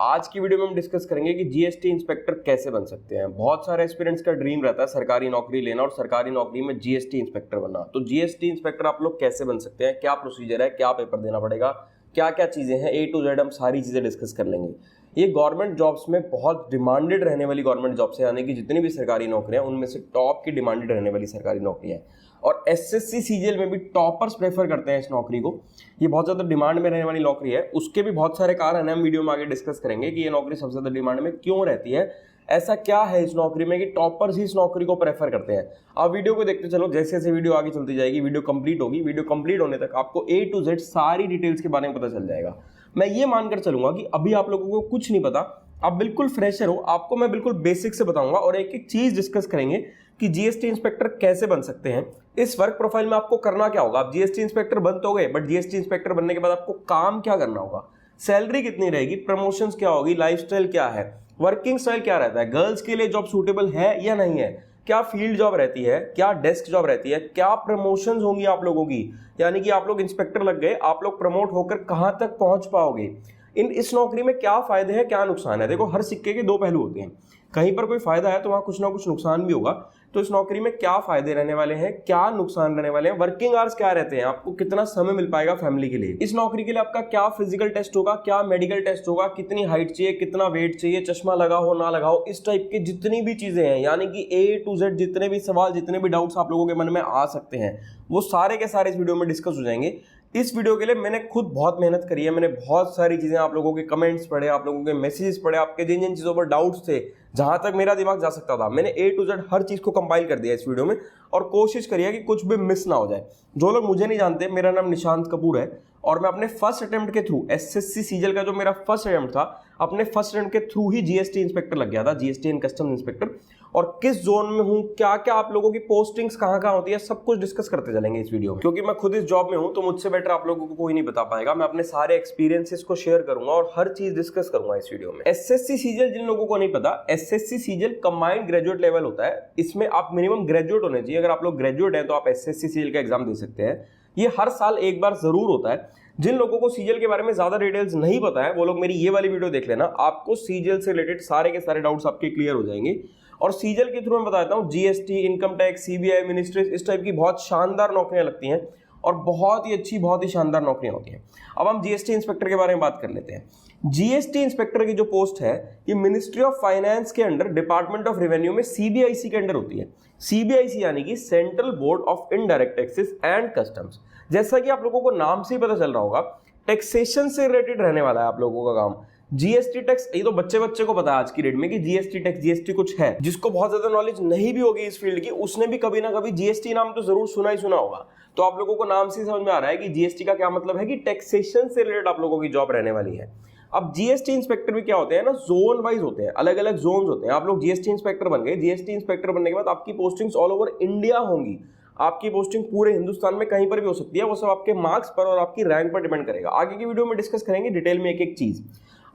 आज की वीडियो में हम डिस्कस करेंगे कि जीएसटी इंस्पेक्टर कैसे बन सकते हैं। बहुत सारे एस्पिरेंट्स का ड्रीम रहता है सरकारी नौकरी लेना और सरकारी नौकरी में जीएसटी इंस्पेक्टर बनना। तो जीएसटी इंस्पेक्टर आप लोग कैसे बन सकते हैं, क्या प्रोसीजर है, क्या पेपर देना पड़ेगा, क्या क्या चीजें हैं, A to Z हम सारी चीजें डिस्कस कर लेंगे। ये गवर्नमेंट जॉब्स में बहुत डिमांडेड रहने वाली गवर्नमेंट जॉब्स है, यानी कि जितनी भी सरकारी नौकरियां उनमें से टॉप की डिमांडेड रहने वाली सरकारी नौकरियां हैं। और एसएससी सीजीएल में भी टॉपर्स प्रेफर करते हैं इस नौकरी को। ये बहुत ज़्यादा डिमांड में रहने वाली नौकरी है। उसके भी बहुत सारे कारण हैं, हम वीडियो में आगे डिस्कस करेंगे कि ये नौकरी सबसे ज़्यादा डिमांड में क्यों रहती है। ऐसा क्या है इस नौकरी में कि टॉपर्स ही इस नौकरी को प्रेफर करते हैं। आप वीडियो को देखते चलो, जैसे जैसे वीडियो आगे चलती जाएगी, वीडियो कंप्लीट होगी, वीडियो कंप्लीट होने तक आपको A to Z सारी डिटेल्स के बारे में पता चल जाएगा। मैं ये मानकर चलूंगा कि अभी आप लोगों को कुछ नहीं पता, आप बिल्कुल फ्रेशर हो, आपको मैं बिल्कुल बेसिक से बताऊंगा और एक एक चीज डिस्कस करेंगे कि जीएसटी इंस्पेक्टर कैसे बन सकते हैं। इस वर्क प्रोफाइल में आपको करना क्या होगा। आप जीएसटी इंस्पेक्टर बन तो गए, बट जीएसटी इंस्पेक्टर बनने के बाद आपको काम क्या करना होगा, सैलरी कितनी रहेगी, प्रमोशंस क्या होगी, लाइफस्टाइल क्या है, वर्किंग स्टाइल क्या रहता है, गर्ल्स के लिए जॉब सूटेबल है या नहीं है, क्या फील्ड जॉब रहती है, क्या डेस्क जॉब रहती है, क्या प्रमोशंस होंगी आप लोगों की, यानी कि आप लोग इंस्पेक्टर लग गए, आप लोग प्रमोट होकर कहां तक पहुंच पाओगे, इस नौकरी में क्या फायदे हैं, क्या नुकसान है। देखो, हर सिक्के के दो पहलू होते हैं, कहीं पर कोई फायदा है तो वहां कुछ ना कुछ नुकसान भी होगा। तो इस नौकरी में क्या फायदे रहने वाले हैं, क्या नुकसान रहने वाले हैं, वर्किंग आवर्स क्या रहते हैं, आपको कितना समय मिल पाएगा फैमिली के लिए, इस नौकरी के लिए आपका क्या फिजिकल टेस्ट होगा, क्या मेडिकल टेस्ट होगा, कितनी हाइट चाहिए, कितना वेट चाहिए, चश्मा लगा हो ना लगा हो, इस टाइप की जितनी भी चीजें हैं, यानी कि A to Z जितने भी सवाल, जितने भी डाउट्स आप लोगों के मन में आ सकते हैं, वो सारे के सारे इस वीडियो में डिस्कस हो जाएंगे। इस वीडियो के लिए मैंने खुद बहुत मेहनत करी है, मैंने बहुत सारी चीजें, आप लोगों के कमेंट्स पढ़े, आप लोगों के मैसेजेस पढ़े, आपके जिन जिन चीजों पर डाउट्स थे, जहां तक मेरा दिमाग जा सकता था, मैंने A to Z हर चीज को कंपाइल कर दिया इस वीडियो में और कोशिश करी है कि कुछ भी मिस ना हो जाए। जो लोग मुझे नहीं जानते, मेरा नाम निशांत कपूर है और मैं अपने फर्स्ट अटेम्प्ट के थ्रू एसएससी सीजीएल का जो मेरा फर्स्ट अटेम्प्ट था, अपने फर्स्ट अटेम्प्ट के थ्रू ही जीएसटी इंस्पेक्टर लग गया था, जीएसटी एंड कस्टम्स इंस्पेक्टर। और किस जोन में हूं, क्या क्या आप लोगों की पोस्टिंग्स कहां होती है, सब कुछ डिस्कस करते चलेंगे इस वीडियो में। क्योंकि मैं खुद इस जॉब में हूं तो मुझसे बेटर आप लोगों को कोई नहीं बता पाएगा। मैं अपने सारे एक्सपीरियंसेस को शेयर करूंगा और हर चीज डिस्कस करूंगा इस वीडियो में। एसएससी सीजीएल जिन लोगों को नहीं पता, SSC CGL combined graduate level होता है। इसमें आप मिनिमम ग्रेजुएट होने चाहिए। अगर आप लोग ग्रेजुएट हैं तो आप एसएससी सीजीएल का एग्जाम दे सकते हैं। ये हर साल एक बार जरूर होता है। जिन लोगों को सीजीएल के बारे में ज्यादा डिटेल्स नहीं पता है वो लोग मेरी ये वाली वीडियो देख लेना, आपको सीजीएल से रिलेटेड सारे के सारे डाउट्स आपके क्लियर हो जाएंगे। और सीजीएल के थ्रू मैं बताता हूँ, GST, income tax, CBI, ministries, इस टाइप की बहुत शानदार नौकरियां लगती हैं और बहुत ही अच्छी, बहुत ही शानदार नौकरियां होती हैं। अब हम जीएसटी इंस्पेक्टर के बारे में बात कर लेते हैं। जीएसटी इंस्पेक्टर की जो पोस्ट है ये मिनिस्ट्री ऑफ फाइनेंस के अंडर, डिपार्टमेंट ऑफ रेवेन्यू में सीबीआईसी के अंडर होती है। सीबीआईसी यानी कि central board of indirect taxes and customs. जैसा कि आप लोगों को नाम से ही पता चल रहा होगा, टैक्सेशन से रिलेटेड रहने वाला है आप लोगों का काम। जीएसटी टैक्स, ये तो बच्चे को पता है आज की डेट में कि जीएसटी टैक्स, जीएसटी कुछ है। जिसको बहुत ज्यादा नॉलेज नहीं भी होगी इस फील्ड की, उसने भी कभी ना कभी जीएसटी नाम तो जरूर सुना ही सुना होगा। तो आप लोगों को नाम से समझ में आ रहा है कि जीएसटी का क्या मतलब है, कि टैक्सेशन से रिलेटेड आप लोगों की जॉब रहने वाली है। अब जीएसटी इंस्पेक्टर भी क्या होते हैं ना, जोन वाइज होते हैं, अलग अलग जोन होते हैं। आप लोग जीएसटी इंस्पेक्टर बन गए, जीएसटी इंस्पेक्टर बनने के बाद आपकी पोस्टिंग्स ऑल ओवर इंडिया होंगी। आपकी पोस्टिंग पूरे हिंदुस्तान में कहीं पर भी हो सकती है। वो सब आपके मार्क्स पर और आपकी रैंक पर डिपेंड करेगा। आगे की वीडियो में डिस्कस करेंगे डिटेल में एक एक चीज।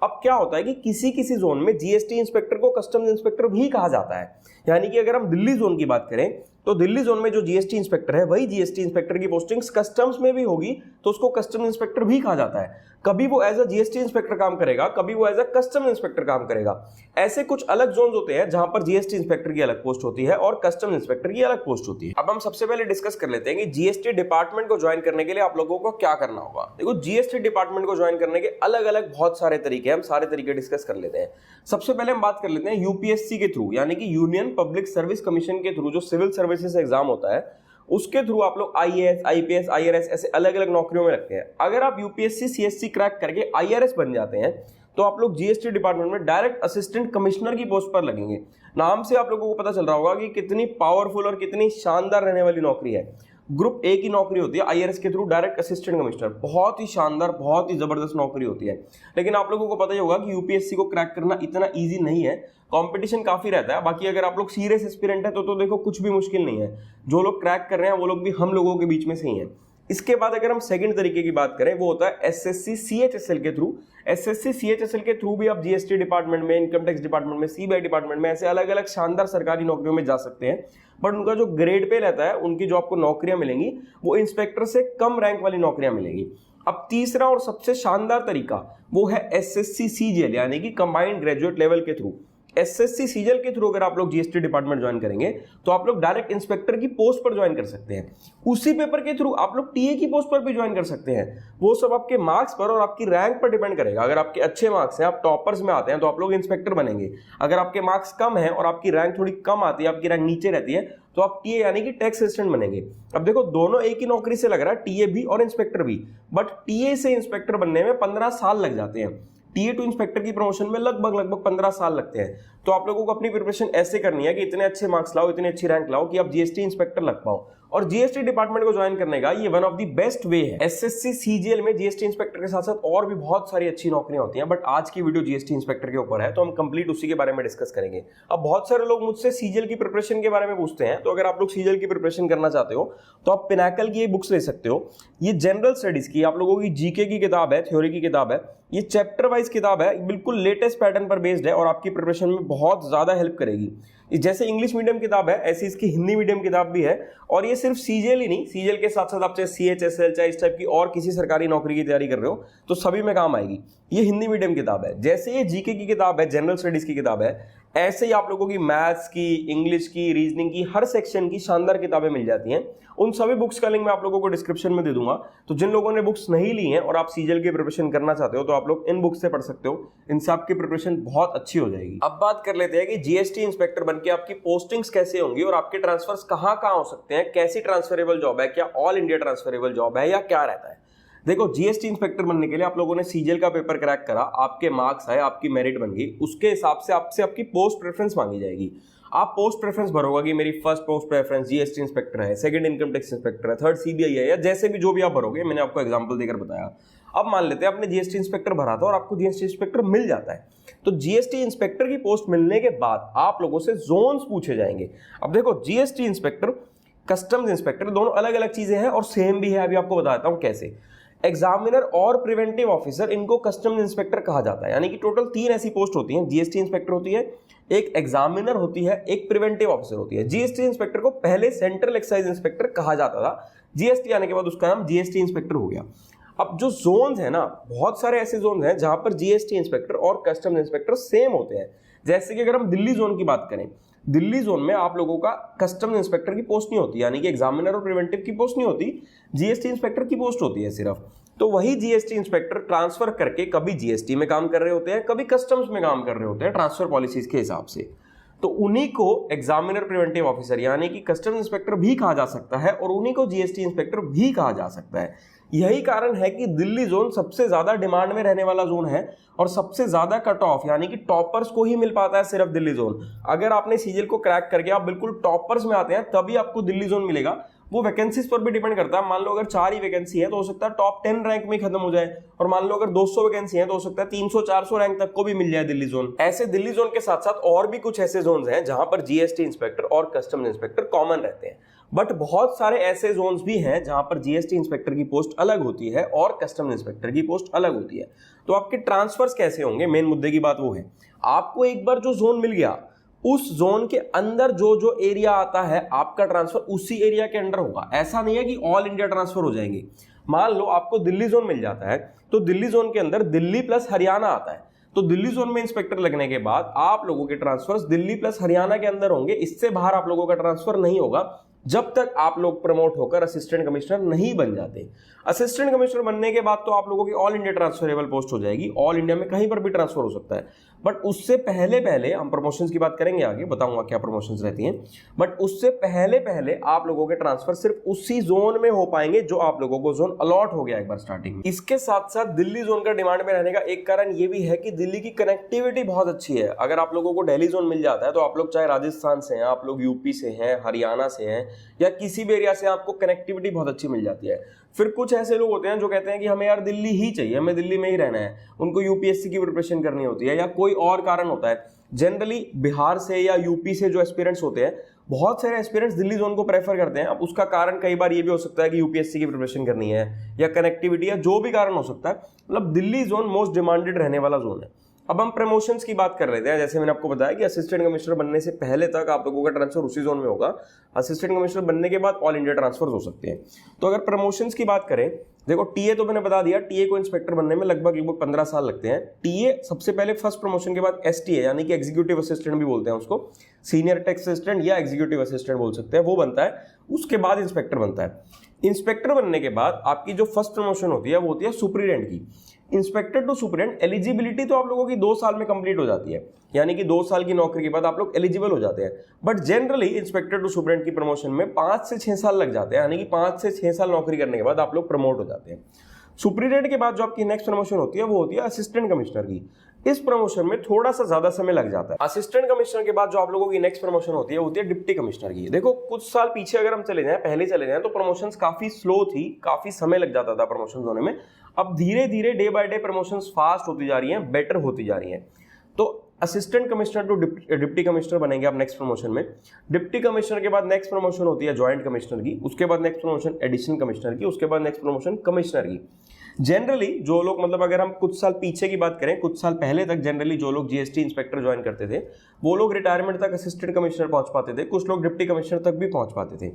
अब क्या होता है कि किसी किसी जोन में जीएसटी इंस्पेक्टर को कस्टम्स इंस्पेक्टर भी कहा जाता है। यानी कि अगर हम दिल्ली जोन की बात करें तो दिल्ली जोन में जो जीएसटी इंस्पेक्टर है, वही जीएसटी इंस्पेक्टर की पोस्टिंग्स कस्टम्स में भी होगी, तो उसको कस्टम्स इंस्पेक्टर भी कहा जाता है। कभी वो एज अ जीएसटी इंस्पेक्टर काम करेगा, कभी वो एज अ कस्टम इंस्पेक्टर काम करेगा। ऐसे कुछ अलग जोन होते हैं जहां पर जीएसटी इंस्पेक्टर की अलग पोस्ट होती है और कस्टम इंस्पेक्टर की अलग पोस्ट होती है। अब हम सबसे पहले डिस्कस कर लेते हैं कि जीएसटी डिपार्टमेंट को ज्वाइन करने के लिए आप लोगों को क्या करना होगा। देखो, जीएसटी डिपार्टमेंट को ज्वाइन करने के अलग अलग बहुत सारे तरीके हैं, हम सारे तरीके डिस्कस कर लेते हैं। सबसे पहले हम बात कर लेते हैं यूपीएससी के थ्रू, यानी कि यूनियन पब्लिक सर्विस कमीशन के थ्रू, जो सिविल सर्विसेज एग्जाम होता है उसके थ्रू आप लोग आईएएस, आईपीएस, आईआरएस ऐसे अलग अलग नौकरियों में लगते हैं। अगर आप यूपीएससी सीएससी क्रैक करके आईआरएस बन जाते हैं तो आप लोग जीएसटी डिपार्टमेंट में डायरेक्ट असिस्टेंट कमिश्नर की पोस्ट पर लगेंगे। नाम से आप लोगों को पता चल रहा होगा कि कितनी पावरफुल और कितनी शानदार रहने वाली नौकरी है। ग्रुप ए की नौकरी होती है आईआरएस के थ्रू डायरेक्ट असिस्टेंट कमिश्नर, बहुत ही शानदार, बहुत ही जबरदस्त नौकरी होती है। लेकिन आप लोगों को पता ही होगा कि यूपीएससी को क्रैक करना इतना इजी नहीं है, कंपटीशन काफी रहता है। बाकी अगर आप लोग सीरियस एस्पिरेंट है तो देखो कुछ भी मुश्किल नहीं है। जो लोग क्रैक कर रहे हैं वो लोग भी हम लोगों के बीच में से ही हैं। इसके बाद अगर हम सेकंड तरीके की बात करें, वो होता है एसएससी सीएचएसएल के थ्रू। एसएससी सीएचएसएल के थ्रू भी आप जीएसटी डिपार्टमेंट में, इनकम टैक्स डिपार्टमेंट में, सीबीआई डिपार्टमेंट में, ऐसे अलग अलग शानदार सरकारी नौकरियों में जा सकते हैं। बट उनका जो ग्रेड पे रहता है, उनकी जो आपको नौकरियां मिलेंगी वो इंस्पेक्टर से कम रैंक वाली नौकरियां मिलेंगी। अब तीसरा और सबसे शानदार तरीका वो है एसएससी सीजीएल, यानी कि कंबाइंड ग्रेजुएट लेवल के थ्रू। एसएससी सीजीएल के थ्रू अगर आप लोग जीएसटी डिपार्टमेंट ज्वाइन करेंगे तो आप लोग डायरेक्ट इंस्पेक्टर की पोस्ट पर ज्वाइन कर सकते हैं। उसी पेपर के थ्रू आप लोग टीए की पोस्ट पर भी ज्वाइन कर सकते हैं। वो सब आपके मार्क्स पर और आपकी रैंक पर डिपेंड करेगा। अगर आपके अच्छे मार्क्स हैं, आप टॉपर्स में आते हैं, तो आप लोग इंस्पेक्टर बनेंगे। अगर आपके मार्क्स कम है और आपकी रैंक थोड़ी कम आती है, आपकी रैंक नीचे रहती है, तो आप टीए यानी कि टैक्स असिस्टेंट बनेंगे। अब देखो दोनों एक ही नौकरी से लग रहा है, टीए भी और इंस्पेक्टर भी, बट टीए से इंस्पेक्टर बनने में 15 साल लग जाते हैं। टीए टू इंस्पेक्टर की प्रमोशन में लगभग 15 साल लगते हैं। तो आप लोगों को अपनी प्रिपरेशन ऐसे करनी है कि इतने अच्छे मार्क्स लाओ, इतनी अच्छी रैंक लाओ कि आप जीएसटी इंस्पेक्टर लग पाओ। और जीएसटी डिपार्टमेंट को ज्वाइन करने का ये one of the best way है। एसएससी सीजीएल में जीएसटी इंस्पेक्टर के साथ साथ और भी बहुत सारी अच्छी नौकरियां होती हैं, बट आज की वीडियो जीएसटी इंस्पेक्टर के ऊपर है, तो हम कंप्लीट उसी के बारे में डिस्कस करेंगे। अब बहुत सारे लोग मुझसे सीजीएल की प्रिपरेशन के बारे में पूछते हैं, तो अगर आप लोग सीजीएल की प्रिपरेशन करना चाहते हो तो आप पिनाकल की ये बुक्स ले सकते हो। ये जनरल स्टडीज की, आप लोगों की जीके की किताब है, थ्योरी की किताब है, ये चैप्टर वाइज किताब है, बिल्कुल लेटेस्ट पैटर्न पर बेस्ड है और आपकी प्रिपरेशन में बहुत ज्यादा हेल्प करेगी। जैसे इंग्लिश मीडियम किताब है, ऐसी इसकी हिंदी मीडियम किताब भी है। और ये सिर्फ सीजीएल ही नहीं, सीजीएल के साथ साथ आप चाहे सीएचएसएल, चाहे इस टाइप की और किसी सरकारी नौकरी की तैयारी कर रहे हो तो सभी में काम आएगी। ये हिंदी मीडियम किताब है। जैसे ये जीके की किताब है, जनरल स्टडीज की किताब है, ऐसे ही आप लोगों की मैथ्स की, इंग्लिश की, रीजनिंग की, हर सेक्शन की शानदार किताबें मिल जाती हैं। उन सभी बुक्स का लिंक मैं आप लोगों को डिस्क्रिप्शन में दे दूंगा। तो जिन लोगों ने बुक्स नहीं ली हैं और आप सीजीएल की प्रिपरेशन करना चाहते हो तो आप लोग इन बुक्स से पढ़ सकते हो। इनसे आपकी प्रिपरेशन बहुत अच्छी हो जाएगी। अब बात कर लेते हैं कि जीएसटी इंस्पेक्टर बनके आपकी पोस्टिंग्स कैसे होंगी और आपके ट्रांसफर्स कहां कहां हो सकते हैं, कैसी ट्रांसफरेबल जॉब है, क्या ऑल इंडिया ट्रांसफरेबल जॉब है या क्या रहता है। देखो, जीएसटी इंस्पेक्टर बनने के लिए आप लोगों ने सीजीएल का पेपर क्रैक करा, आपके मार्क्स आए, आपकी मेरिट बन गई, उसके हिसाब से आपसे आपकी पोस्ट प्रेफरेंस मांगी जाएगी। आप पोस्ट प्रेफरेंस भरोगे कि मेरी first post preference GST inspector है, सेकंड इनकम टैक्स इंस्पेक्टर है, थर्ड सीबीआई है, या जैसे भी जो भी आप भरोगे, मैंने आपको एग्जांपल देकर बताया। अब मान लेते हैं आपने जीएसटी इंस्पेक्टर भरा था और आपको जीएसटी इंस्पेक्टर मिल जाता है, तो जीएसटी इंस्पेक्टर की पोस्ट मिलने के बाद आप लोगों से जोन्स पूछे जाएंगे। अब देखो, जीएसटी इंस्पेक्टर, कस्टम्स इंस्पेक्टर दोनों अलग अलग चीजें हैं और सेम भी है। अभी आपको बताता हूं कैसे। एग्जामिनर और प्रिवेंटिव ऑफिसर, इनको कस्टम्स इंस्पेक्टर कहा जाता है। यानी कि टोटल 3 ऐसी पोस्ट होती हैं। जीएसटी इंस्पेक्टर होती है, एक एग्जामिनर होती है, एक प्रिवेंटिव ऑफिसर होती है। जीएसटी इंस्पेक्टर को पहले सेंट्रल एक्साइज इंस्पेक्टर कहा जाता था, जीएसटी आने के बाद उसका नाम जीएसटी इंस्पेक्टर हो गया। अब जो जोन्स है ना, बहुत सारे ऐसे जोन्स हैं जहां पर जीएसटी इंस्पेक्टर और कस्टम्स इंस्पेक्टर सेम होते हैं। जैसे कि अगर हम दिल्ली जोन की बात करें, दिल्ली जोन में आप लोगों का कस्टम्स इंस्पेक्टर की पोस्ट नहीं होती, यानी कि एग्जामिनर और प्रिवेंटिव की पोस्ट नहीं होती, जीएसटी इंस्पेक्टर की पोस्ट होती है सिर्फ। तो वही जीएसटी इंस्पेक्टर ट्रांसफर करके कभी जीएसटी में काम कर रहे होते हैं, कभी कस्टम्स में काम कर रहे होते हैं, ट्रांसफर पॉलिसीज के हिसाब से। तो उन्हीं को एग्जामिनर प्रिवेंटिव ऑफिसर यानी कि कस्टम्स इंस्पेक्टर भी कहा जा सकता है और उन्हीं को जीएसटी इंस्पेक्टर भी कहा जा सकता है। यही कारण है कि दिल्ली जोन सबसे ज्यादा डिमांड में रहने वाला जोन है और सबसे ज्यादा कट ऑफ यानी कि टॉपर्स को ही मिल पाता है सिर्फ दिल्ली जोन। अगर आपने सीजीएल को क्रैक करके आप बिल्कुल टॉपर्स में आते हैं तभी आपको दिल्ली जोन मिलेगा। वो वैकेंसीज पर भी डिपेंड करता है। मान लो अगर 4 ही वैकेंसी है तो हो सकता है टॉप 10 रैंक में खत्म हो जाए, और मान लो अगर 200 वैकेंसी है तो हो सकता है 300-400 रैंक तक को भी मिल जाए दिल्ली जोन। ऐसे दिल्ली जोन के साथ साथ और भी कुछ ऐसे जोन्स हैं जहां पर जीएसटी इंस्पेक्टर और कस्टम्स इंस्पेक्टर कॉमन रहते हैं। बट बहुत सारे ऐसे जोन्स भी हैं जहां पर जीएसटी इंस्पेक्टर की पोस्ट अलग होती है और कस्टम्स इंस्पेक्टर की पोस्ट अलग होती है। तो आपके ट्रांसफर्स कैसे होंगे, मेन मुद्दे की बात वो है। आपको एक बार जो जोन मिल गया, उस जोन के अंदर जो जो एरिया आता है आपका ट्रांसफर उसी एरिया के अंडर होगा। ऐसा नहीं है कि ऑल इंडिया ट्रांसफर हो जाएंगे। मान लो आपको दिल्ली जोन मिल जाता है तो दिल्ली जोन के अंदर दिल्ली प्लस हरियाणा आता है, तो दिल्ली जोन में इंस्पेक्टर लगने के बाद आप लोगों के ट्रांसफर्स दिल्ली प्लस हरियाणा के अंदर होंगे। इससे बाहर आप लोगों का ट्रांसफर नहीं होगा जब तक आप लोग प्रमोट होकर असिस्टेंट कमिश्नर नहीं बन जाते। असिस्टेंट कमिश्नर बनने के बाद तो आप लोगों की ऑल इंडिया ट्रांसफरेबल पोस्ट हो जाएगी। ऑल इंडिया में कहीं पर भी ट्रांसफर हो सकता है, बट उससे पहले पहले हम प्रमोशंस की बात करेंगे, आगे बताऊंगा क्या प्रमोशंस रहती हैं। बट उससे पहले पहले आप लोगों के ट्रांसफर सिर्फ उसी जोन में हो पाएंगे जो आप लोगों को जोन अलॉट हो गया एक बार स्टार्टिंग में। इसके साथ साथ दिल्ली जोन का डिमांड में रहने का एक कारण ये भी है कि दिल्ली की कनेक्टिविटी बहुत अच्छी है। अगर आप लोगों को दिल्ली जोन मिल जाता है तो आप लोग चाहे राजस्थान से हैं, आप लोग यूपी से हैं, हरियाणा से हैं, या किसी भी एरिया से आपको कनेक्टिविटी बहुत अच्छी मिल जाती है। फिर कुछ ऐसे लोग होते हैं जो कहते हैं कि हमें यार दिल्ली ही चाहिए, हमें दिल्ली में ही रहना है, उनको यूपीएससी की प्रिपरेशन करनी होती है या कोई और कारण होता है। जनरली बिहार से या यूपी से जो एस्पिरेंट्स होते हैं, बहुत सारे एस्पिरेंट्स दिल्ली जोन को प्रेफर करते हैं। अब उसका कारण कई बार ये भी हो सकता है कि यूपीएससी की प्रिपरेशन करनी है या कनेक्टिविटी या जो भी कारण हो सकता है। मतलब दिल्ली जोन मोस्ट डिमांडेड रहने वाला जोन है। अब हम प्रमोशंस की बात कर लेते हैं। जैसे मैंने आपको बताया कि असिस्टेंट कमिश्नर बनने से पहले तक आप लोगों का ट्रांसफर उसी जोन में होगा, असिस्टेंट कमिश्नर बनने के बाद ऑल इंडिया ट्रांसफर हो सकते हैं। तो अगर प्रमोशंस की बात करें, देखो टीए तो मैंने बता दिया, टीए को इंस्पेक्टर बनने में लगभग 15 साल लगते हैं। टीए सबसे पहले फर्स्ट प्रमोशन के बाद एसटीए यानी कि एग्जीक्यूटिव असिस्टेंट भी बोलते हैं उसको, सीनियर टैक्स असिस्टेंट या एग्जीक्यूटिव असिस्टेंट बोल सकते हैं, वो बनता है। उसके बाद इंस्पेक्टर बनता है। इंस्पेक्टर बनने के बाद आपकी जो फर्स्ट प्रमोशन होती है वो होती है सुपरिटेंडेंट की। इंस्पेक्टर टू सुपरिटेंडेंट एलिजिबिलिटी तो आप लोगों की 2 साल में कंप्लीट हो जाती है, यानी कि 2 साल की नौकरी के बाद आप लोग एलिजिबल हो जाते हैं। But generally inspector to superintendent की प्रमोशन में 5 से 6 साल लग जाते हैं, यानी कि 5 से 6 साल नौकरी करने के बाद आप लोग प्रमोट हो जाते हैं। सुपरिटेंडेंट के बाद जो आपकी नेक्स्ट प्रमोशन होती है वो होती है असिस्टेंट कमिश्नर की। इस प्रमोशन में थोड़ा सा ज्यादा समय लग जाता है। असिस्टेंट कमिश्नर के बाद जो आप लोगों की नेक्स्ट प्रमोशन होती है वो होती है डिप्टी कमिश्नर की। देखो कुछ साल पीछे अगर हम चले जाएं, पहले चले जाएं, तो प्रमोशंस काफी स्लो थी, काफी समय लग जाता था प्रमोशन होने में। अब धीरे धीरे day by day promotions fast होती जा रही हैं, बेटर होती जा रही हैं। तो assistant commissioner to deputy commissioner बनेंगे आप नेक्स्ट प्रमोशन में। डिप्टी कमिश्नर के बाद नेक्स्ट प्रमोशन होती है ज्वाइंट कमिश्नर की, उसके बाद नेक्स्ट प्रमोशन एडिशनल कमिश्नर की, उसके बाद नेक्स्ट प्रमोशन कमिश्नर की। जनरली जो लोग, मतलब अगर हम कुछ साल पीछे की बात करें, कुछ साल पहले तक जनरली जो लोग जीएसटी इंस्पेक्टर ज्वाइन करते थे वो लोग रिटायरमेंट तक असिस्टेंट कमिश्नर पहुंच पाते थे, कुछ लोग डिप्टी कमिश्नर तक भी पहुंच पाते थे।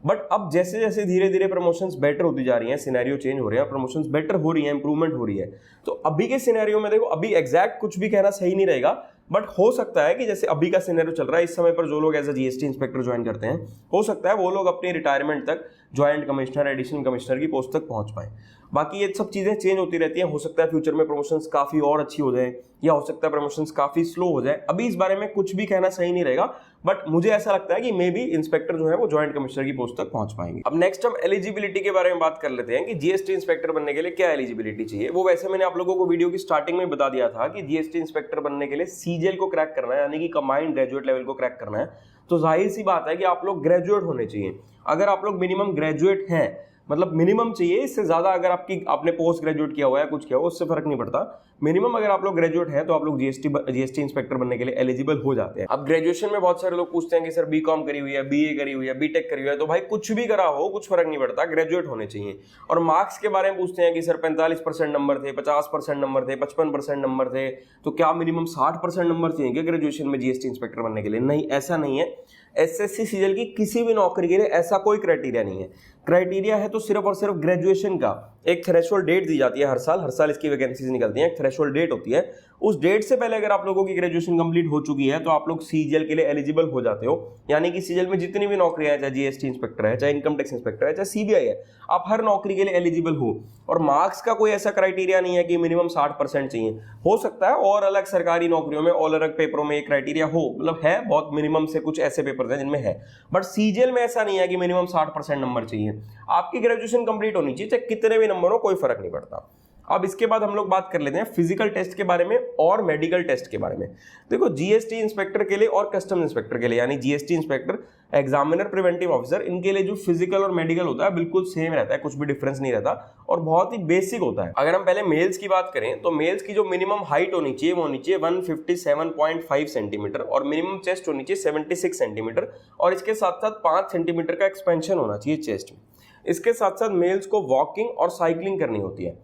बट अब जैसे जैसे धीरे धीरे प्रमोशंस बेटर होती जा रही हैं, सिनेरियो चेंज हो रहे हैं, प्रमोशंस बेटर हो रही हैं, इंप्रूवमेंट हो रही है। तो अभी के सिनेरियो में देखो, अभी एग्जैक्ट कुछ भी कहना सही नहीं रहेगा, बट हो सकता है कि जैसे अभी का सिनेरियो चल रहा है इस समय पर जो लोग as a GST inspector join करते हैं, हो सकता है वो लोग अपनी रिटायरमेंट तक ज्वाइंट कमिश्नर, एडिशनल कमिश्नर की पोस्ट तक पहुंच पाए। बाकी ये सब चीजें चेंज होती रहती हैं, हो सकता है फ्यूचर में प्रमोशंस काफी और अच्छी हो जाए, या हो सकता है प्रमोशंस काफी स्लो हो जाए। अभी इस बारे में कुछ भी कहना सही नहीं रहेगा, बट मुझे ऐसा लगता है कि मे बी इंस्पेक्टर जो है वो ज्वाइंट कमिश्नर की पोस्ट तक पहुंच पाएंगे। अब नेक्स्ट हम एलिजिबिलिटी के बारे में बात कर लेते हैं कि जीएसटी इंस्पेक्टर बनने के लिए क्या एलिजिबिलिटी चाहिए। वो वैसे मैंने आप लोगों को वीडियो की स्टार्टिंग में बता दिया था कि जीएसटी इंस्पेक्टर बनने के लिए सीजीएल को क्रैक करना है, यानी कि कंबाइंड ग्रेजुएट लेवल को क्रैक करना है। तो जाहिर सी बात है कि आप लोग ग्रेजुएट होने चाहिए। अगर आप लोग मिनिमम ग्रेजुएट हैं, मतलब मिनिमम चाहिए, इससे ज्यादा अगर आपने पोस्ट ग्रेजुएट किया हुआ है, कुछ किया हुआ, उससे फर्क नहीं पड़ता। मिनिमम अगर आप लोग ग्रेजुएट हैं तो आप लोग जीएसटी इंस्पेक्टर बनने के लिए एलिजिबल हो जाते हैं। अब ग्रेजुएशन में बहुत सारे लोग पूछते हैं कि सर बीकॉम करी हुई है, बीए करी हुई है, बीटेक करी हुई है, तो भाई कुछ भी करा हो कुछ फर्क नहीं पड़ता, ग्रेजुएट होने चाहिए। और मार्क्स के बारे में पूछते हैं कि सर 45% नंबर थे, 50% नंबर थे, 55% नंबर थे, तो क्या मिनिमम 60% नंबर चाहिए ग्रेजुएशन में जीएसटी इंस्पेक्टर बनने के लिए? नहीं, ऐसा नहीं है। एसएससी सीजीएल की किसी भी नौकरी के लिए ऐसा कोई क्राइटेरिया नहीं है। क्राइटेरिया है तो सिर्फ और सिर्फ ग्रेजुएशन का। एक थ्रेशोल्ड डेट दी जाती है हर साल इसकी वैकेंसीज निकलती हैं, एक थ्रेशोल्ड डेट होती है। उस डेट से पहले अगर आप लोगों की ग्रेजुएशन कंप्लीट हो चुकी है तो आप लोग सीजीएल के लिए एलिजिबल हो जाते हो। यानी कि सीजीएल में जितनी भी नौकरियां हैं, चाहे जीएसटी इंस्पेक्टर है, चाहे इनकम टैक्स इंस्पेक्टर है, चाहे सीबीआई है, आप हर नौकरी के लिए एलिजिबल हो। और मार्क्स का कोई ऐसा क्राइटेरिया नहीं है कि मिनिमम 60% चाहिए। हो सकता है और अलग सरकारी नौकरियों में और अलग पेपरों में एक क्राइटेरिया हो, मतलब है बहुत मिनिमम से कुछ ऐसे पेपर हैं जिनमें है, बट सीजीएल में ऐसा नहीं है कि मिनिमम 60% नंबर चाहिए। आपकी ग्रेजुएशन कंप्लीट होनी चाहिए, चाहे कितने भी नंबर हो, कोई फर्क नहीं पड़ता। अब इसके बाद हम लोग बात कर लेते हैं फिजिकल टेस्ट के बारे में और मेडिकल टेस्ट के बारे में। देखो जीएसटी इंस्पेक्टर के लिए और कस्टम इंस्पेक्टर के लिए, यानी GST inspector, examiner, preventive officer, इनके लिए जो फिजिकल और मेडिकल होता है बिल्कुल सेम रहता है, कुछ भी डिफरेंस नहीं रहता और बहुत ही बेसिक होता है। अगर हम पहले मेल्स की बात करें तो मेल्स की जो मिनिमम हाइट होनी चाहिए वो होनी चाहिए 157.5 सेंटीमीटर और मिनिमम चेस्ट होनी चाहिए 76 सेंटीमीटर और इसके साथ साथ 5 सेंटीमीटर का एक्सपेंशन होना चाहिए चेस्ट में। इसके साथ साथ मेल्स को वॉकिंग और साइकिलिंग करनी होती है।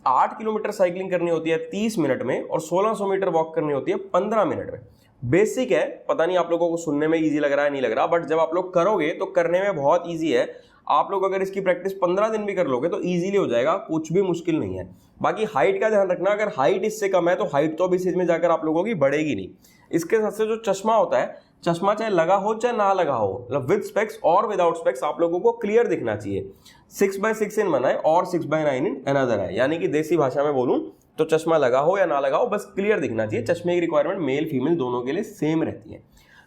8 किलोमीटर साइकिलिंग करनी होती है 30 मिनट में और 1600 मीटर वॉक करनी होती है 15 मिनट में। बेसिक है, पता नहीं आप लोगों को सुनने में इजी लग रहा है नहीं लग रहा, बट जब आप लोग करोगे तो करने में बहुत इजी है। आप लोग अगर इसकी प्रैक्टिस 15 दिन भी कर लोगे तो इजीली हो जाएगा, कुछ भी मुश्किल नहीं है। बाकी हाइट का ध्यान रखना, अगर हाइट इससे कम है तो हाइट तो अभी स्टेज में जाकर आप लोगों की बढ़ेगी नहीं। इसके साथ से जो चश्मा होता है, चश्मा चाहे लगा हो चाहे ना लगा हो, मतलब विद स्पेक्स और विदाउट स्पेक्स आप लोगों को क्लियर दिखना चाहिए। 6/6 इन वन है और 6/9 इन अनदर है, यानी कि देसी भाषा में बोलूं तो चश्मा लगा हो या ना लगा हो बस क्लियर दिखना चाहिए। चश्मे की रिक्वायरमेंट मेल फीमेल दोनों के लिए सेम रहती है।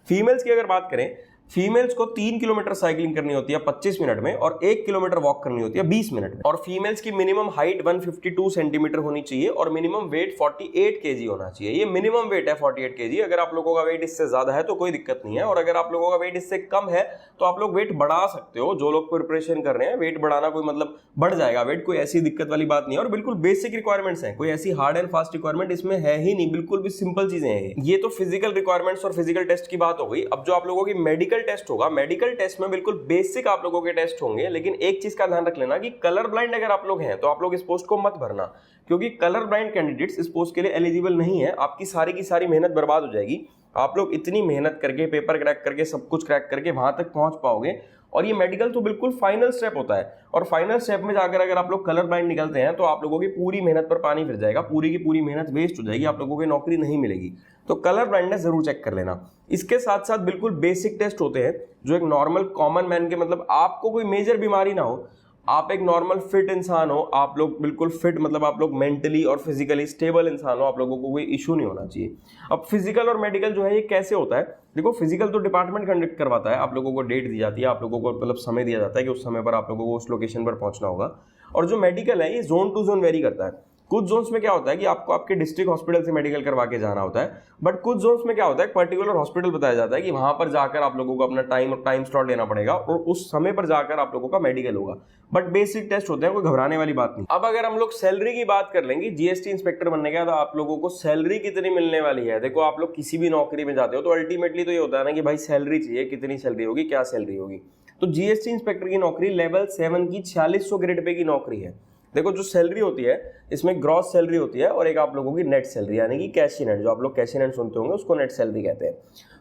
फीमेल्स की अगर बात करें, फीमेल्स को 3 किलोमीटर साइकिलिंग करनी होती है 25 मिनट में और 1 किलोमीटर वॉक करनी होती है 20 मिनट में। और फीमेल्स की मिनिमम हाइट 152 सेंटीमीटर होनी चाहिए और मिनिमम वेट 48 केजी होना चाहिए। ये मिनिमम वेट है 48 केजी। अगर आप लोगों का वेट इससे ज्यादा है तो कोई दिक्कत नहीं है, और अगर आप लोगों का वेट इससे कम है तो आप लोग वेट बढ़ा सकते हो। जो लोग प्रिपरेशन कर रहे हैं, वेट बढ़ाना कोई मतलब बढ़ जाएगा वेट, कोई ऐसी दिक्कत वाली बात नहीं है। और बिल्कुल बेसिक रिक्वायरमेंट्स हैं, कोई ऐसी हार्ड एंड फास्ट रिक्वायरमेंट इसमें है ही नहीं, बिल्कुल भी सिंपल चीजें हैं। ये तो फिजिकल रिक्वायरमेंट्स और फिजिकल टेस्ट की बात हो गई। अब जो आप लोगों की मेडिकल मेडिकल टेस्ट होगा। मेडिकल टेस्ट में बिल्कुल बेसिक आप लोगों के टेस्ट होंगे, लेकिन एक चीज का ध्यान रख लेना कि कलर ब्लाइंड अगर आप लोग हैं तो आप लोग इस पोस्ट को मत भरना, क्योंकि कलर ब्लाइंड कैंडिडेट्स इस पोस्ट के लिए एलिजिबल नहीं है। आपकी सारी की सारी मेहनत बर्बाद हो जाएगी। आप लोग इतनी मेहनत करके, पेपर क्रैक करके, सब कुछ क्रैक करके वहां तक पहुंच पाओगे, और ये मेडिकल तो बिल्कुल फाइनल स्टेप होता है, और फाइनल स्टेप में जाकर अगर आप लोग कलर ब्लाइंड निकलते हैं तो आप लोगों की पूरी मेहनत पर पानी फिर जाएगा, पूरी की पूरी मेहनत वेस्ट हो जाएगी, आप लोगों को नौकरी नहीं मिलेगी। तो कलर ब्लाइंडनेस जरूर चेक कर लेना। इसके साथ साथ बिल्कुल बेसिक टेस्ट होते हैं जो एक नॉर्मल कॉमन मैन के, मतलब आपको कोई मेजर बीमारी ना हो, आप एक नॉर्मल फिट इंसान हो, आप लोग बिल्कुल फिट, मतलब आप लोग मेंटली और फिजिकली स्टेबल इंसान हो, आप लोगों को कोई इशू नहीं होना चाहिए। अब फिजिकल और मेडिकल जो है ये कैसे होता है, देखो फिजिकल तो डिपार्टमेंट कंडक्ट करवाता है, आप लोगों को डेट दी जाती है, आप लोगों को मतलब समय दिया जाता है कि उस समय पर आप लोगों को उस लोकेशन पर पहुंचना होगा। और जो मेडिकल है ये जोन टू जोन वेरी करता है। कुछ जोन्स में क्या होता है कि आपको आपके डिस्ट्रिक्ट हॉस्पिटल से मेडिकल करवा के जाना होता है, बट कुछ जोन्स में क्या होता है, पर्टिकुलर हॉस्पिटल बताया जाता है कि वहां पर जाकर आप लोगों को अपना टाइम स्लॉट लेना पड़ेगा और उस समय पर जाकर आप लोगों का मेडिकल होगा। बट बेसिक टेस्ट होते हैं, कोई घबराने वाली बात नहीं। अब अगर हम लोग सैलरी की बात कर लेंगे, जीएसटी इंस्पेक्टर बनने के बाद आप लोगों को सैलरी कितनी मिलने वाली है। देखो आप लोग किसी भी नौकरी में जाते हो तो अल्टीमेटली तो ये होता है ना कि भाई सैलरी चाहिए, कितनी सैलरी होगी, क्या सैलरी होगी। तो जीएसटी इंस्पेक्टर की नौकरी लेवल 7 की 4600 ग्रेड पे की नौकरी है। देखो जो सैलरी होती है इसमें ग्रॉस सैलरी होती है और एक आप लोगों की नेट सैलरी, यानी कि कैश इन हैंड, जो आप लोग कैश इन हैंड सुनते होंगे उसको नेट सैलरी कहते हैं।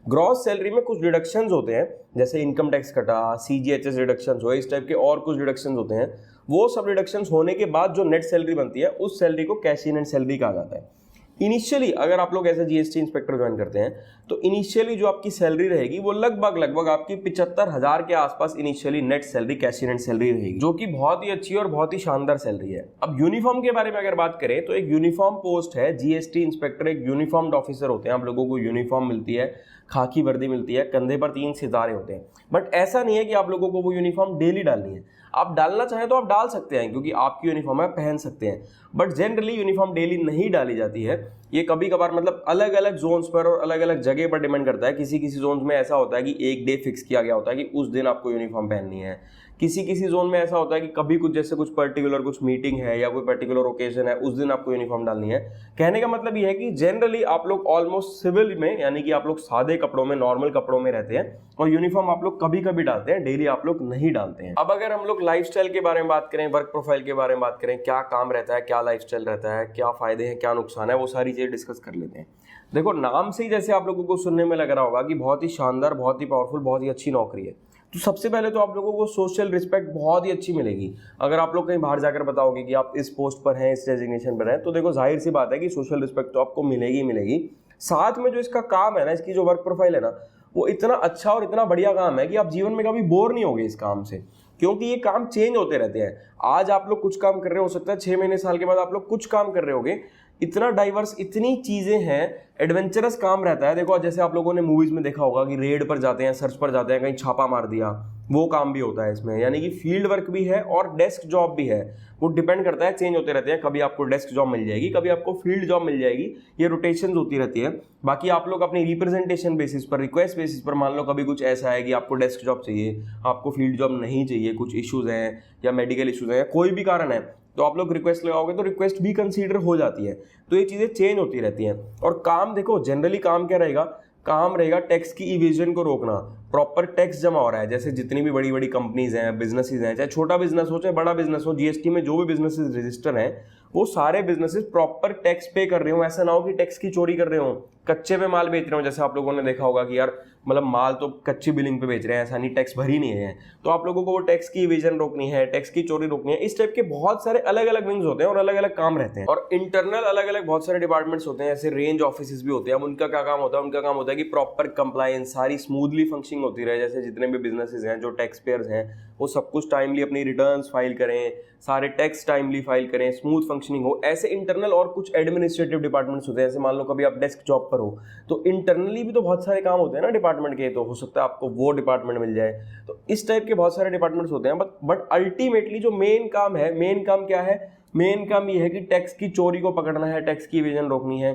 ग्रॉस सैलरी में कुछ डिडक्शंस होते हैं, जैसे इनकम टैक्स कटा, सीजीएचएस डिडक्शंस हो, इस टाइप के और कुछ डिडक्शंस होते हैं। वो सब डिडक्शंस होने के बाद जो नेट सैलरी बनती है उस सैलरी को कैश इन हैंड सैलरी कहा जाता है। इनिशियली अगर आप लोग ऐसे जीएसटी इंस्पेक्टर ज्वाइन करते हैं तो इनिशियली जो आपकी सैलरी रहेगी वो लगभग आपकी 75,000 के आसपास initially net salary, cash in hand salary रहेगी, जो कि बहुत ही अच्छी और बहुत ही शानदार सैलरी है। अब यूनिफॉर्म के बारे में अगर बात करें तो एक यूनिफॉर्म पोस्ट है जीएसटी इंस्पेक्टर, एक यूनिफॉर्म्ड ऑफिसर होते हैं, आप लोगों को यूनिफॉर्म मिलती है, खाकी वर्दी मिलती है, कंधे पर 3 सितारे होते हैं। बट ऐसा नहीं है कि आप लोगों को वो यूनिफॉर्म डेली डालनी है, आप डालना चाहें तो आप डाल सकते हैं क्योंकि आपकी यूनिफॉर्म है, पहन सकते हैं। बट जनरली यूनिफॉर्म डेली नहीं डाली जाती है, ये कभी कभार मतलब अलग अलग जोन्स पर और अलग अलग जगह पर डिपेंड करता है। किसी किसी जोन्स में ऐसा होता है कि एक डे फिक्स किया गया होता है कि उस दिन आपको यूनिफॉर्म पहननी है। किसी किसी जोन में ऐसा होता है कि कभी कुछ, जैसे कुछ पर्टिकुलर कुछ मीटिंग है या कोई पर्टिकुलर ओकेजन है, उस दिन आपको यूनिफॉर्म डालनी है। कहने का मतलब ये है कि जनरली आप लोग ऑलमोस्ट सिविल में, यानी कि आप लोग सादे कपड़ों में, नॉर्मल कपड़ों में रहते हैं और यूनिफॉर्म आप लोग कभी कभी डालते हैं, डेली आप लोग नहीं डालते हैं। अब अगर हम लोग लाइफस्टाइल के बारे में बात करें, वर्क प्रोफाइल के बारे में बात करें, क्या काम रहता है, क्या लाइफस्टाइल रहता है, क्या फायदे हैं, क्या नुकसान है, वो सारी चीजें डिस्कस कर लेते हैं। देखो नाम से ही जैसे आप लोगों को सुनने में लग रहा होगा कि बहुत ही शानदार, बहुत ही पावरफुल, बहुत ही अच्छी नौकरी है, तो सबसे पहले तो आप लोगों को सोशल रिस्पेक्ट बहुत ही अच्छी मिलेगी। अगर आप लोग कहीं बाहर जाकर बताओगे कि आप इस पोस्ट पर हैं, इस डेजिग्नेशन पर हैं, तो देखो जाहिर सी बात है कि सोशल रिस्पेक्ट तो आपको मिलेगी ही मिलेगी। साथ में जो इसका काम है ना, इसकी जो वर्क प्रोफाइल है ना, वो इतना अच्छा और इतना बढ़िया काम है कि आप जीवन में कभी बोर नहीं होगे इस काम से, क्योंकि ये काम चेंज होते रहते हैं। आज आप लोग कुछ काम कर रहे हो सकता है 6 महीने, साल के बाद आप लोग कुछ काम कर रहे होगे। इतना डाइवर्स, इतनी चीजें हैं, एडवेंचरस काम रहता है। देखो जैसे आप लोगों ने मूवीज में देखा होगा कि रेड पर जाते हैं, सर्च पर जाते हैं, कहीं छापा मार दिया, वो काम भी होता है इसमें। यानी कि फील्ड वर्क भी है और डेस्क जॉब भी है, वो डिपेंड करता है, चेंज होते रहते हैं। कभी आपको डेस्क जॉब मिल जाएगी, कभी आपको फील्ड जॉब मिल जाएगी, ये रोटेशन होती रहती है। बाकी आप लोग अपनी रिप्रेजेंटेशन बेसिस पर, रिक्वेस्ट बेसिस पर, मान लो कभी कुछ ऐसा है कि आपको डेस्क जॉब चाहिए, आपको फील्ड जॉब नहीं चाहिए, कुछ इश्यूज हैं या मेडिकल इश्यूज हैं, कोई भी कारण है, तो आप लोग रिक्वेस्ट लगाओगे तो रिक्वेस्ट भी कंसीडर हो जाती है। तो ये चीजें चेंज होती रहती हैं। और काम देखो जनरली काम क्या रहेगा, काम रहेगा टैक्स की इवेजन को रोकना। प्रॉपर टैक्स जमा हो रहा है, जैसे जितनी भी बड़ी बड़ी कंपनीज हैं, बिजनेसेस हैं, चाहे छोटा बिजनेस हो चाहे बड़ा बिजनेस हो, जीएसटी में जो भी बिजनेसेस रजिस्टर हैं वो सारे बिजनेसेस प्रॉपर टैक्स पे कर रहे हो। ऐसा ना हो कि टैक्स की चोरी कर रहे हो, कच्चे में माल बेच रहे हो। जैसे आप लोगों ने देखा होगा कि यार मतलब माल तो कच्ची बिलिंग पे बेच रहे हैं, ऐसा नहीं, टैक्स भरी नहीं है, तो आप लोगों को वो टैक्स की इवेजन रोकनी है, टैक्स की चोरी रोकनी है। इस टाइप के बहुत सारे अलग अलग विंग्स होते हैं और अलग अलग काम रहते हैं। और इंटरनल अलग अलग बहुत सारे डिपार्टमेंट्स होते हैं, जैसे रेंज ऑफिस भी होते हैं। अब उनका क्या काम होता है, उनका काम होता है कि प्रॉपर कंप्लायंस सारी स्मूथली फंक्शनिंग होती रहे। जैसे जितने भी बिजनेसेस हैं, जो टैक्स पेयर्स हैं, वो सब कुछ टाइमली अपनी रिटर्न्स फाइल करें, सारे टैक्स टाइमली फाइल करें, स्मूथ फंक्शनिंग हो। ऐसे इंटरनल और कुछ एडमिनिस्ट्रेटिव डिपार्टमेंट्स होते हैं। जैसे मान लो कभी आप डेस्क जॉब पर हो तो इंटरनली भी तो बहुत सारे काम होते हैं ना डिपार्टमेंट के, तो हो सकता है आपको वो डिपार्टमेंट मिल जाए। तो इस टाइप के बहुत सारे डिपार्टमेंट्स होते हैं। बट अल्टीमेटली जो मेन काम है, मेन काम क्या है, मेन काम ये है कि टैक्स की चोरी को पकड़ना है, टैक्स की इवेजन रोकनी है,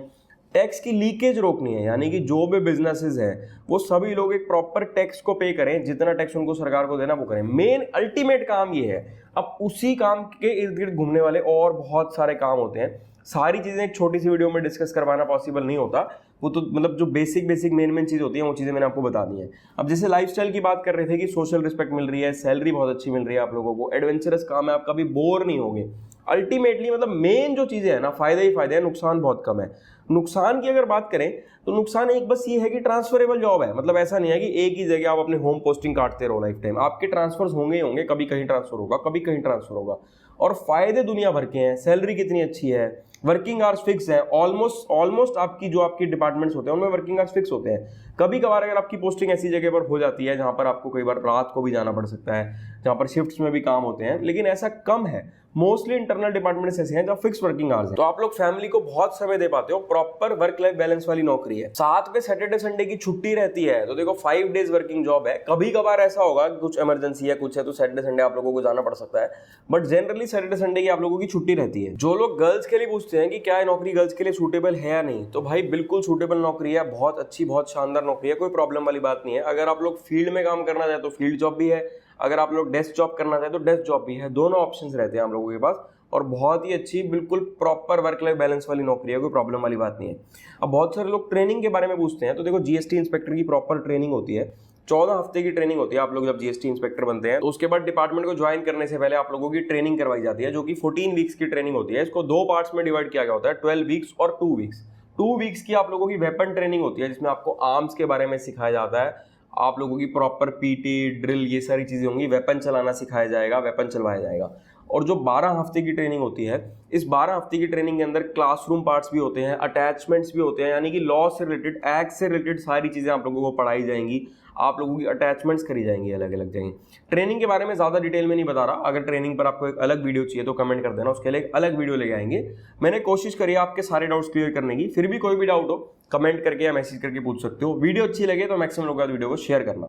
टैक्स की लीकेज रोकनी है। यानी कि जो भी बिजनेसेस हैं वो सभी लोग एक प्रॉपर टैक्स को पे करें, जितना टैक्स उनको सरकार को देना वो करें। मेन अल्टीमेट काम ये है। अब उसी काम के इर्द गिर्द घूमने वाले और बहुत सारे काम होते हैं। सारी चीजें एक छोटी सी वीडियो में डिस्कस करवाना पॉसिबल नहीं होता, वो तो मतलब जो बेसिक मेन चीज़ होती है वो चीज़ें मैंने आपको बता दी हैं। अब जैसे लाइफस्टाइल की बात कर रहे थे कि सोशल रिस्पेक्ट मिल रही है, सैलरी बहुत अच्छी मिल रही है आप लोगों को, एडवेंचरस काम है, आप कभी बोर नहीं होगे। अल्टीमेटली मतलब मेन जो चीज़ें हैं ना, फायदे ही फायदे हैं, नुकसान बहुत कम है। नुकसान की अगर बात करें तो नुकसान एक बस ये है कि ट्रांसफरेबल जॉब है, मतलब ऐसा नहीं है कि एक ही जगह आप अपने होम पोस्टिंग काटते रहो लाइफ टाइम, आपके ट्रांसफर्स होंगे ही होंगे, कभी कहीं ट्रांसफर होगा, कभी कहीं ट्रांसफर होगा। और फायदे दुनिया भर के हैं, सैलरी कितनी अच्छी है, वर्किंग आवर्स फिक्स है, ऑलमोस्ट आपकी जो आपकी डिपार्टमेंट्स होते हैं उनमें वर्किंग आवर्स फिक्स होते हैं। कभी कभार अगर आपकी पोस्टिंग ऐसी जगह पर हो जाती है जहां पर आपको कई बार रात को भी जाना पड़ सकता है, जहां पर शिफ्ट्स में भी काम होते हैं, लेकिन ऐसा कम है। मोस्टली इंटरनल डिपार्टमेंट्स ऐसे हैं जहां फिक्स वर्किंग आवर्स हैं, तो आप लोग फैमिली को बहुत समय दे पाते हो, प्रॉपर वर्क लाइफ बैलेंस वाली नौकरी है। साथ में सैटरडे संडे की छुट्टी रहती है, तो देखो 5 डेज वर्किंग जॉब है। कभी कभार ऐसा होगा कि कुछ इमरजेंसी है, कुछ है, तो सैटरडे संडे आप लोगों को जाना पड़ सकता है, बट जनरली सैटरडे संडे की आप लोगों की छुट्टी रहती है। जो लोग गर्ल्स के लिए पूछते हैं कि क्या ये नौकरी गर्ल्स के लिए सूटेबल है या नहीं, तो भाई बिल्कुल सूटेबल नौकरी है, बहुत अच्छी बहुत शानदार नौकरी है, कोई प्रॉब्लम वाली बात नहीं है। अगर आप लोग फील्ड में काम करना चाहे तो फील्ड जॉब भी है, अगर आप लोग डेस्क जॉब करना चाहे तो डेस्क जॉब भी है, दोनों ऑप्शंस रहते हैं आप लोगों के पास। और बहुत ही अच्छी बिल्कुल प्रॉपर वर्क लाइफ बैलेंस वाली नौकरी है, कोई प्रॉब्लम वाली बात नहीं है। अब बहुत सारे लोग ट्रेनिंग के बारे में पूछते हैं, तो देखो जीएसटी इंस्पेक्टर की प्रॉपर ट्रेनिंग होती है, 14 हफ्ते की ट्रेनिंग होती है। आप लोग जब जीएसटी इंस्पेक्टर बनते हैं तो उसके बाद डिपार्टमेंट को ज्वाइन करने से पहले आप लोगों की ट्रेनिंग करवाई जाती है, जो कि 14 वीक्स की ट्रेनिंग होती है। इसको 2 पार्ट्स में डिवाइड किया गया होता है, 12 वीक्स और 2 वीक्स। 2 वीक्स की आप लोगों की वेपन ट्रेनिंग होती है, जिसमें आपको आर्म्स के बारे में सिखाया जाता है, आप लोगों की प्रॉपर पीटी ड्रिल ये सारी चीजें होंगी, वेपन चलाना सिखाया जाएगा, वेपन चलवाया जाएगा। और जो 12 हफ्ते की ट्रेनिंग होती है, इस 12 हफ्ते की ट्रेनिंग के अंदर क्लासरूम पार्ट्स भी होते हैं, अटैचमेंट्स भी होते हैं, यानी कि लॉ से रिलेटेड, एक्ट से रिलेटेड सारी चीजें आप लोगों को पढ़ाई जाएंगी, आप लोगों की अटैचमेंट्स करी जाएंगी अलग अलग जगह। ट्रेनिंग के बारे में ज्यादा डिटेल में नहीं बता रहा, अगर ट्रेनिंग पर आपको एक अलग वीडियो चाहिए तो कमेंट कर देना, उसके लिए एक अलग वीडियो लेके आएंगे। मैंने कोशिश करी आपके सारे डाउट्स क्लियर करने की, फिर भी कोई भी डाउट हो कमेंट करके या मैसेज करके पूछ सकते हो। वीडियो अच्छी लगे तो मैक्सिमम लोगों को वीडियो को शेयर करना।